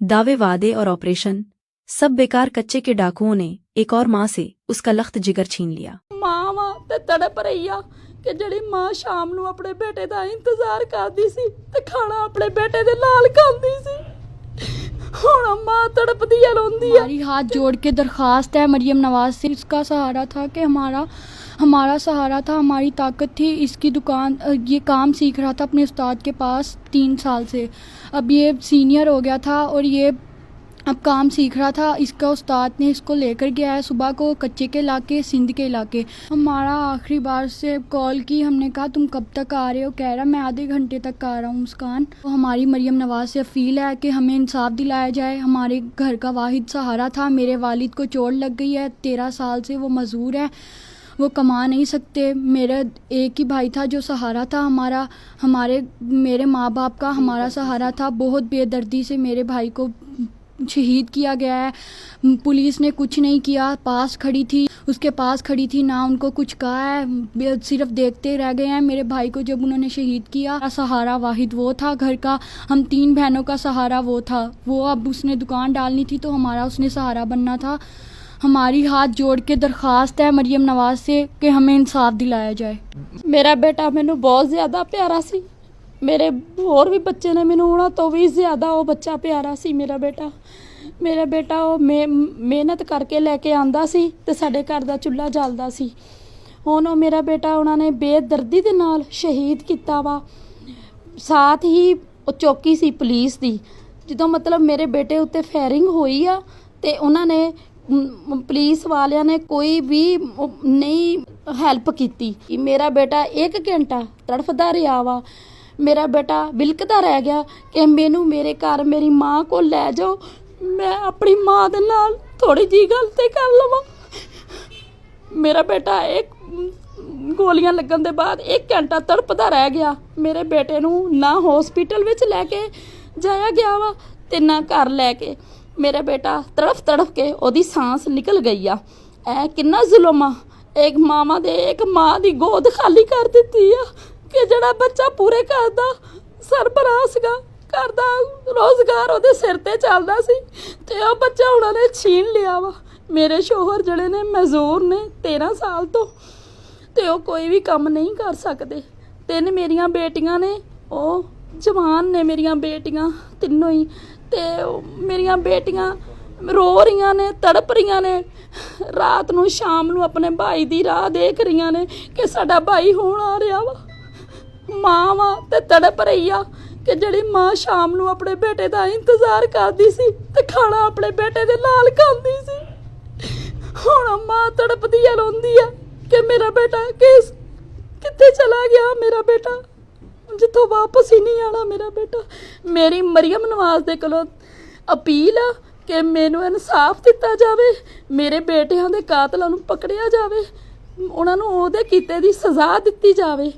दावे वादे और ऑपरेशन सब बेकार। कच्चे के डाकुओं ने एक और माँ से उसका लख्त जिगर छीन लिया। ਮਾਂ ਵਾ ਤੇ ਤੜਪ ਰਹੀ ਆ ਕਿ ਜਿਹੜੀ ਮਾਂ ਸ਼ਾਮ ਨੂੰ ਆਪਣੇ ਬੇਟੇ ਦਾ ਇੰਤਜ਼ਾਰ ਕਰਦੀ ਸੀ ਤੇ ਖਾਣਾ ਆਪਣੇ ਬੇਟੇ ਦੇ ਨਾਲ ਖਾਂਦੀ ਸੀ। ਹੁਣ ਮਾਂ तड़पती है, रोंदी है। हमारी हाथ जोड़ के दरख्वास्त है मरियम नवाज से, इसका सहारा था कि हमारा सहारा था, हमारी ताकत थी। इसकी दुकान, ये काम सीख रहा था अपने उस्ताद के पास 3 साल से। अब ये सीनियर हो गया था और ये अब काम सीख रहा था। इसका उस्ताद ने इसको लेकर गया है सुबह को कच्चे के इलाके, सिंध के इलाके। हमारा आखिरी बार से कॉल की, हमने कहा तुम कब तक आ रहे हो? कह रहा मैं आधे घंटे तक आ रहा हूँ मुस्कान। तो हमारी मरियम नवाज से अपील है कि हमें इंसाफ दिलाया जाए। हमारे घर का वाहिद सहारा था। मेरे वालिद को चोट लग गई है, 13 साल से वो मजदूर है, वो कमा नहीं सकते। मेरा एक ही भाई था जो सहारा था हमारा, मेरे माँ बाप का हमारा सहारा था। बहुत बेदर्दी से मेरे भाई को शहीद किया गया है। पुलिस ने कुछ नहीं किया, पास खड़ी थी, उसके पास खड़ी थी, ना उनको कुछ कहा है, सिर्फ देखते रह गए हैं। मेरे भाई को जब उन्होंने शहीद किया, सहारा वाहिद वो था घर का। हम 3 बहनों का सहारा वो था। वो अब उसने दुकान डालनी थी तो हमारा उसने सहारा बनना था। हमारी हाथ जोड़ के दरख्वास्त है मरियम नवाज से कि हमें इंसाफ दिलाया जाए। मेरा बेटा मैनू बहुत ज़्यादा प्यारा सी। मेरे होर भी बच्चे ने मैनू उन्हां तो भी ज़्यादा वो बच्चा प्यारा सी। मेरा बेटा वो मेहनत करके लैके आंदा सी ते साडे घर दा चुल्हा जलदा सी। हुण वो मेरा बेटा उन्हां ने बेदर्दी दे नाल शहीद किता वा। साथ ही वो चौकी सी पुलिस दी, जदों मतलब मेरे बेटे उत्ते फायरिंग होई आ ते उन्हां ने पुलिस वालियां ने कोई भी नहीं हैल्प की। मेरा बेटा 1 घंटा तड़फदा रहा वा। मेरा बेटा बिलकदा रह गया कि मैनू मेरे घर मेरी माँ को लै जाओ, मैं अपनी माँ दे नाल थोड़ी जी गल ते कर लवां। मेरा बेटा एक गोलियां लगन दे बाद 1 घंटा तड़पदा रह गया। मेरे बेटे नू ना हॉस्पिटल विच लैके जाया गया वा ते ना घर लैके। मेरा बेटा तड़फ के ओदी सांस निकल गई आ। ऐ किन्ना जुल्म आ। एक मामा दे एक माँ दी गोद खाली कर दित्ती आ कि ਜਿਹੜਾ ਬੱਚਾ ਪੂਰੇ ਘਰ ਦਾ ਸਰਬਰਾਹ ਸੀਗਾ, ਘਰ ਦਾ ਰੋਜ਼ਗਾਰ ਉਹਦੇ ਸਿਰ ਤੇ ਚੱਲਦਾ ਸੀ ਤੇ ਉਹ ਬੱਚਾ ਉਹਨਾਂ ਨੇ ਛੀਨ ਲਿਆ ਵਾ। ਮੇਰੇ ਸ਼ੋਹਰ ਜਿਹੜੇ ਨੇ ਮਜ਼ਦੂਰ ਨੇ 13 ਸਾਲ ਤੋਂ ਤੇ ਉਹ ਕੋਈ ਵੀ ਕੰਮ ਨਹੀਂ ਕਰ ਸਕਦੇ। 3 ਮੇਰੀਆਂ ਬੇਟੀਆਂ ਨੇ, ਉਹ ਜਵਾਨ ਨੇ ਮੇਰੀਆਂ ਬੇਟੀਆਂ ਤਿੰਨੋਂ ਹੀ। ਤੇ ਮੇਰੀਆਂ ਬੇਟੀਆਂ ਰੋ ਰਹੀਆਂ ਨੇ, ਤੜਪ ਰਹੀਆਂ ਨੇ, ਰਾਤ ਨੂੰ ਸ਼ਾਮ ਨੂੰ ਆਪਣੇ ਭਾਈ ਦੀ ਰਾਹ ਦੇਖ ਰਹੀਆਂ ਨੇ ਕਿ ਸਾਡਾ ਭਾਈ ਹੁਣ ਆ ਰਿਹਾ ਵਾ। ਮਾਂ ਵਾ ਤੇ ਤੜਪ ਰਹੀ ਆ ਕਿ ਜਿਹੜੀ ਮਾਂ ਸ਼ਾਮ ਨੂੰ ਆਪਣੇ ਬੇਟੇ ਦਾ ਇੰਤਜ਼ਾਰ ਕਰਦੀ ਸੀ ਤੇ ਖਾਣਾ ਆਪਣੇ ਬੇਟੇ ਦੇ ਨਾਲ ਖਾਂਦੀ ਸੀ। ਹੁਣ ਮਾਂ ਤੜਪਦੀ ਆ, ਰੋਂਦੀ ਆ ਕਿ ਮੇਰਾ ਬੇਟਾ ਕਿੱਥੇ ਚਲਾ ਗਿਆ, ਮੇਰਾ ਬੇਟਾ ਜਿੱਥੋਂ ਵਾਪਸ ਹੀ ਨਹੀਂ ਆਣਾ ਮੇਰਾ ਬੇਟਾ। ਮੇਰੀ ਮਰੀਮ ਨਵਾਜ਼ ਦੇ ਕੋਲੋਂ ਅਪੀਲ ਆ ਕਿ ਮੈਨੂੰ ਇਨਸਾਫ ਦਿੱਤਾ ਜਾਵੇ, ਮੇਰੇ ਬੇਟਿਆਂ ਦੇ ਕਾਤਲਾਂ ਨੂੰ ਪਕੜਿਆ ਜਾਵੇ, ਉਹਨਾਂ ਨੂੰ ਉਹਦੇ ਕੀਤੇ ਦੀ ਸਜ਼ਾ ਦਿੱਤੀ ਜਾਵੇ।